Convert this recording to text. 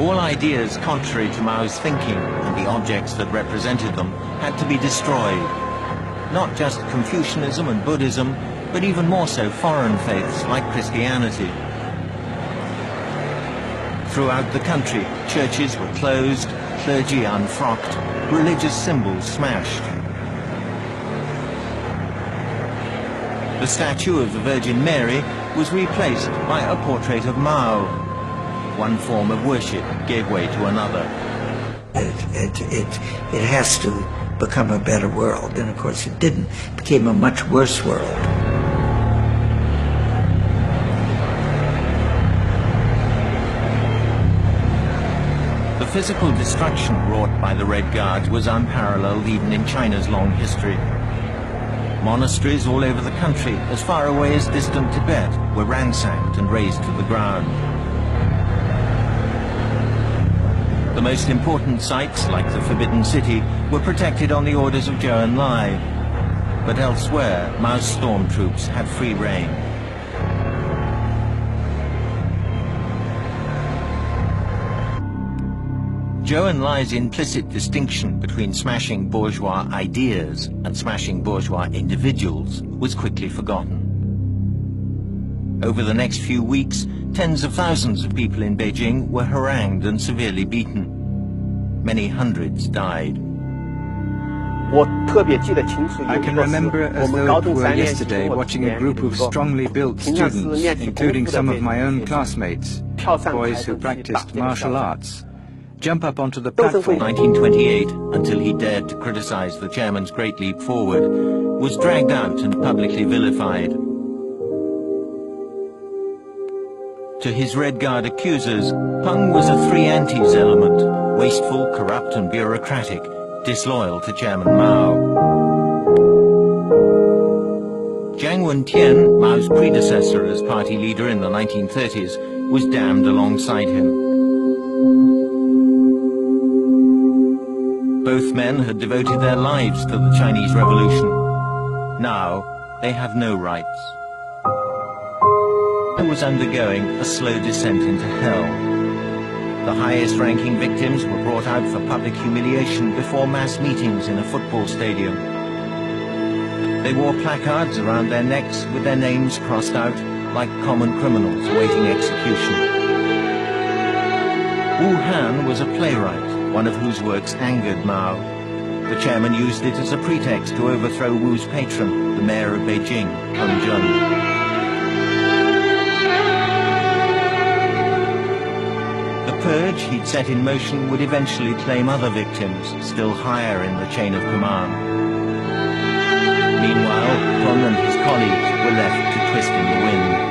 All ideas contrary to Mao's thinking and the objects that represented them had to be destroyed. Not just Confucianism and Buddhism, but even more so foreign faiths like Christianity. Throughout the country, churches were closed, clergy unfrocked, religious symbols smashed. The statue of the Virgin Mary was replaced by a portrait of Mao. One form of worship gave way to another. It has to become a better world, and of course it didn't. It became a much worse world. The physical destruction wrought by the Red Guards was unparalleled even in China's long history. Monasteries all over the country, as far away as distant Tibet, were ransacked and razed to the ground. The most important sites, like the Forbidden City, were protected on the orders of Zhou Enlai. But elsewhere, Mao's stormtroops had free rein. Zhou Enlai's implicit distinction between smashing bourgeois ideas and smashing bourgeois individuals was quickly forgotten. Over the next few weeks, tens of thousands of people in Beijing were harangued and severely beaten. Many hundreds died. I can remember as though it were yesterday watching a group of strongly built students, including some of my own classmates, boys who practiced martial arts, jump up onto the platform. 1928, until he dared to criticize the chairman's Great Leap Forward, was dragged out and publicly vilified. To his Red Guard accusers, Peng was a three antes element: wasteful, corrupt and bureaucratic, disloyal to Chairman Mao. Jiang Wentian, Mao's predecessor as party leader in the 1930s, was damned alongside him. Both men had devoted their lives to the Chinese Revolution. Now, they have no rights. It was undergoing a slow descent into hell. The highest-ranking victims were brought out for public humiliation before mass meetings in a football stadium. They wore placards around their necks with their names crossed out like common criminals awaiting execution. Wu Han was a playwright, one of whose works angered Mao. The chairman used it as a pretext to overthrow Wu's patron, the mayor of Beijing, Peng Zhen. The purge he'd set in motion would eventually claim other victims, still higher in the chain of command. Meanwhile, Peng and his colleagues were left to twist in the wind.